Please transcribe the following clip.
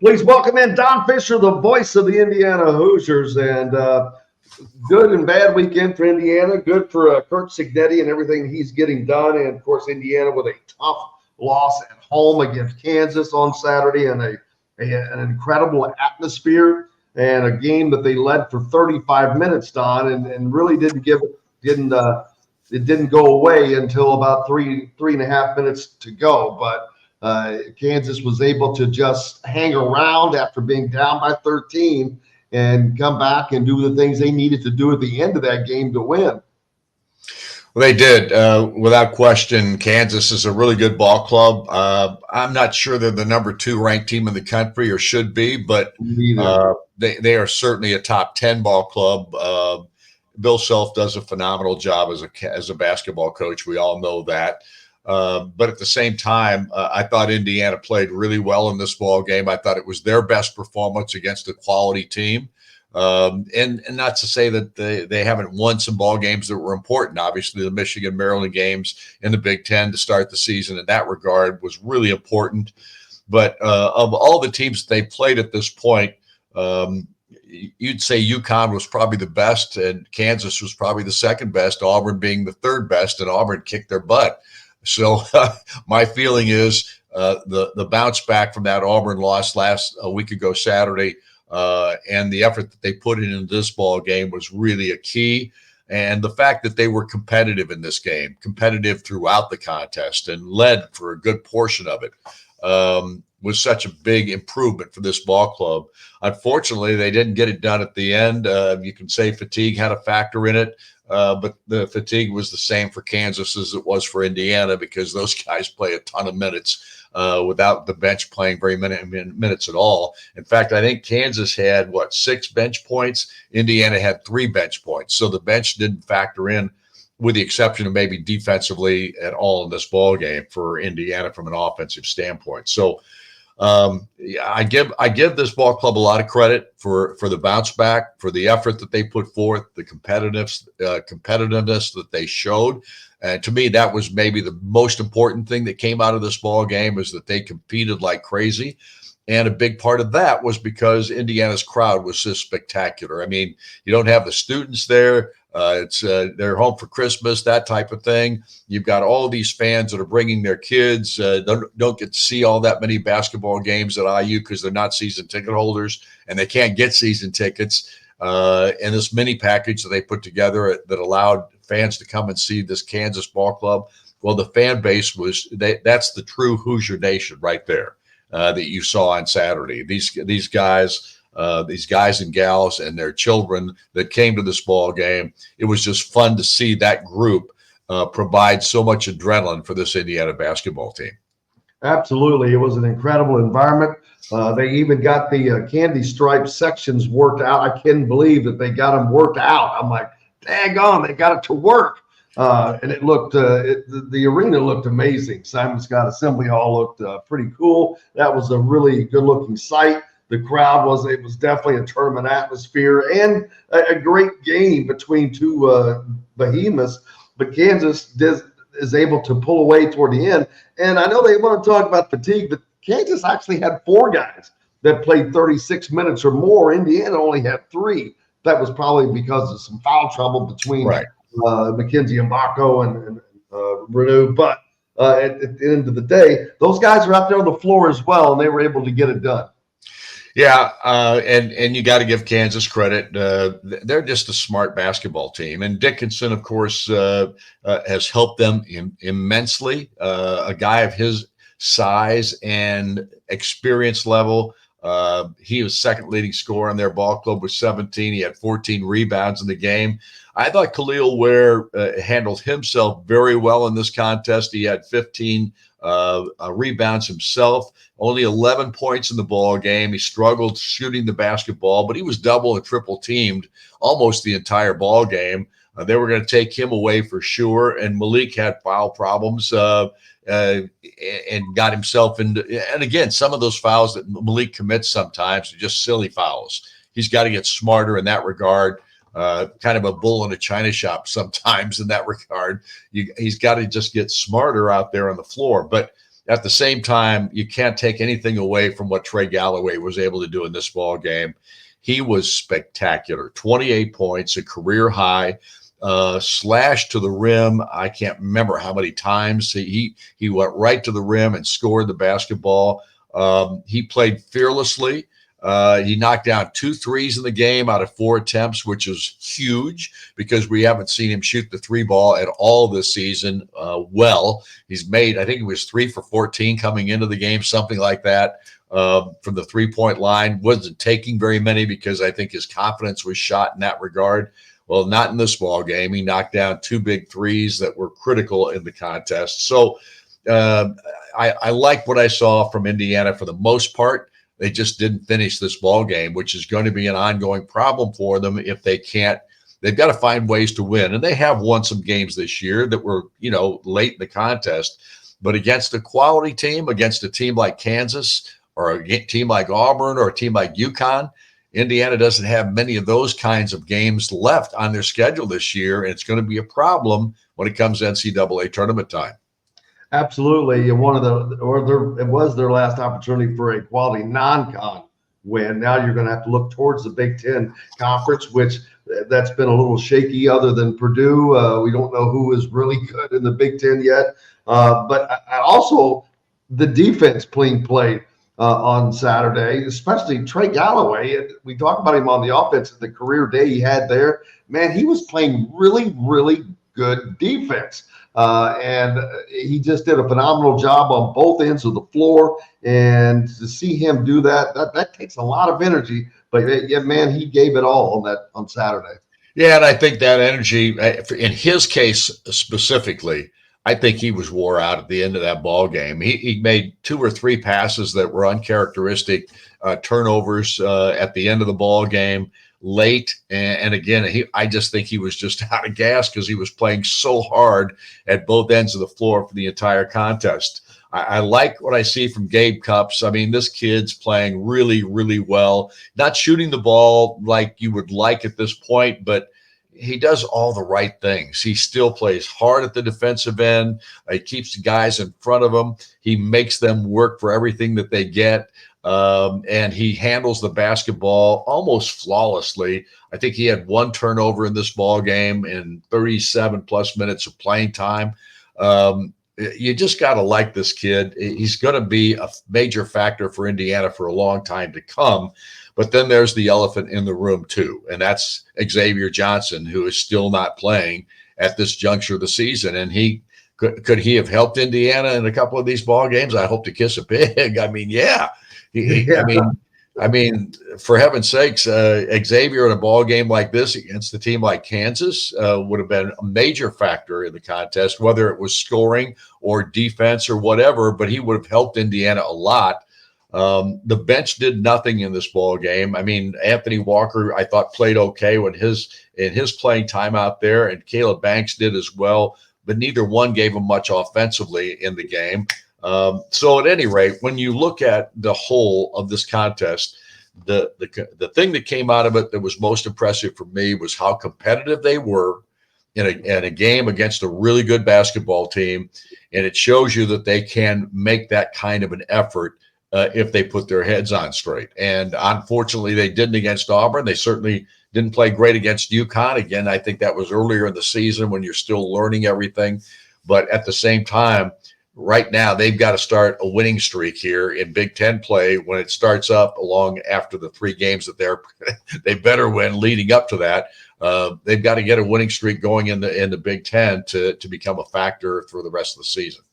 Please welcome in Don Fischer, the voice of the Indiana Hoosiers. And good and bad weekend for Indiana. Good for Kurt Cignetti and everything he's getting done. And, of course, Indiana with a tough loss at home against Kansas on Saturday and an incredible atmosphere and a game that they led for 35 minutes, Don, and really it didn't go away until about three and a half minutes to go. But Kansas was able to just hang around after being down by 13 and come back and do the things they needed to do at the end of that game to win. Well, they did, without question. Kansas is a really good ball club. I'm not sure they're the number 2 ranked team in the country or should be, but they are certainly a top 10 ball club. Bill Self does a phenomenal job as a basketball coach. We all know that. But at the same time, I thought Indiana played really well in this ball game. I thought it was their best performance against a quality team. And not to say that they haven't won some ball games that were important. Obviously, the Michigan-Maryland games in the Big Ten to start the season in that regard was really important. But of all the teams they played at this point, you'd say UConn was probably the best, and Kansas was probably the second best, Auburn being the third best, and Auburn kicked their butt. So my feeling is the bounce back from that Auburn loss a week ago Saturday and the effort that they put in this ball game was really a key. And the fact that they were competitive in this game, competitive throughout the contest and led for a good portion of it, was such a big improvement for this ball club. Unfortunately, they didn't get it done at the end. You can say fatigue had a factor in it. But the fatigue was the same for Kansas as it was for Indiana because those guys play a ton of minutes without the bench playing very many minutes at all. In fact, I think Kansas had, 6 bench points? Indiana had 3 bench points. So the bench didn't factor in, with the exception of maybe defensively at all in this ball game for Indiana from an offensive standpoint. So I give this ball club a lot of credit for the bounce back, for the effort that they put forth, the competitiveness that they showed. And to me, that was maybe the most important thing that came out of this ball game is that they competed like crazy. And a big part of that was because Indiana's crowd was just spectacular. I mean, you don't have the students there. They're home for Christmas, that type of thing. You've got all these fans that are bringing their kids. Don't get to see all that many basketball games at IU because they're not season ticket holders and they can't get season tickets. And this mini package that they put together that allowed fans to come and see this Kansas ball club. Well, the fan base that's the true Hoosier Nation right there that you saw on Saturday. These guys and gals and their children that came to this ball game. It was just fun to see that group provide so much adrenaline for this Indiana basketball team. Absolutely. It was an incredible environment. They even got the candy stripe sections worked out. I couldn't believe that they got them worked out. I'm like, daggone, they got it to work. And it looked, the arena looked amazing. Simon Scott Assembly Hall looked pretty cool. That was a really good looking sight. The crowd it was definitely a tournament atmosphere and a great game between two behemoths. But Kansas is able to pull away toward the end. And I know they want to talk about fatigue, but Kansas actually had 4 guys that played 36 minutes or more. Indiana only had 3. That was probably because of some foul trouble between McKenzie and Mbako and Renew. But at the end of the day, those guys are out there on the floor as well, and they were able to get it done. Yeah, and you got to give Kansas credit. They're just a smart basketball team. And Dickinson, of course, has helped them immensely. A guy of his size and experience level. He was second leading scorer in their ball club with 17. He had 14 rebounds in the game. I thought Khalil Ware handled himself very well in this contest. He had 15 rebounds himself, only 11 points in the ball game. He struggled shooting the basketball, but he was double and triple teamed almost the entire ball game. They were going to take him away for sure. And Malik had foul problems and got himself into, and again, some of those fouls that Malik commits sometimes are just silly fouls. He's got to get smarter in that regard. Kind of a bull in a china shop sometimes in that regard. He's got to just get smarter out there on the floor. But at the same time, you can't take anything away from what Trey Galloway was able to do in this ball game. He was spectacular. 28 points, a career high, slash to the rim. I can't remember how many times he went right to the rim and scored the basketball. He played fearlessly. He knocked down 2 threes in the game out of 4 attempts, which is huge because we haven't seen him shoot the 3 ball at all this season. He's made, I think it was 3 for 14 coming into the game, something like that. From the 3-point line, wasn't taking very many because I think his confidence was shot in that regard. Well, not in this ball game. He knocked down 2 big threes that were critical in the contest. So I like what I saw from Indiana for the most part. They just didn't finish this ball game, which is going to be an ongoing problem for them if they can't. They've got to find ways to win, and they have won some games this year that were, late in the contest. But against a quality team, against a team like Kansas or a team like Auburn or a team like UConn, Indiana doesn't have many of those kinds of games left on their schedule this year, and it's going to be a problem when it comes to NCAA tournament time. Absolutely. It was their last opportunity for a quality non-con win. Now you're going to have to look towards the Big Ten Conference, which that's been a little shaky other than Purdue. We don't know who is really good in the Big Ten yet. But also the defense being played on Saturday, especially Trey Galloway. We talk about him on the offense, the career day he had there. Man, he was playing really, really good defense. And he just did a phenomenal job on both ends of the floor. And to see him do that takes a lot of energy. But yeah, man, he gave it all on Saturday. Yeah, and I think that energy, in his case specifically, I think he was wore out at the end of that ball game. He made 2 or 3 passes that were uncharacteristic turnovers at the end of the ball game. Late, and again, I just think he was just out of gas because he was playing so hard at both ends of the floor for the entire contest. I like what I see from Gabe Cupps. I mean, this kid's playing really, really well. Not shooting the ball like you would like at this point, but he does all the right things. He still plays hard at the defensive end. He keeps the guys in front of him. He makes them work for everything that they get. And he handles the basketball almost flawlessly. I think he had 1 turnover in this ball game in 37 plus minutes of playing time. You just got to like this kid. He's going to be a major factor for Indiana for a long time to come. But then there's the elephant in the room too, and that's Xavier Johnson, who is still not playing at this juncture of the season. And could he have helped Indiana in a couple of these ball games? I hope to kiss a pig. I mean, yeah. I mean, for heaven's sakes, Xavier in a ball game like this against a team like Kansas would have been a major factor in the contest, whether it was scoring or defense or whatever. But he would have helped Indiana a lot. The bench did nothing in this ball game. I mean, Anthony Walker, I thought, played okay in his playing time out there, and Caleb Banks did as well. But neither one gave him much offensively in the game. So at any rate, when you look at the whole of this contest, the thing that came out of it that was most impressive for me was how competitive they were in a game against a really good basketball team. And it shows you that they can make that kind of an effort if they put their heads on straight. And unfortunately, they didn't against Auburn. They certainly didn't play great against UConn. Again, I think that was earlier in the season when you're still learning everything. But at the same time, right now, they've got to start a winning streak here in Big Ten play when it starts up along after the 3 games that they better win leading up to that. They've got to get a winning streak going in the Big Ten to become a factor for the rest of the season.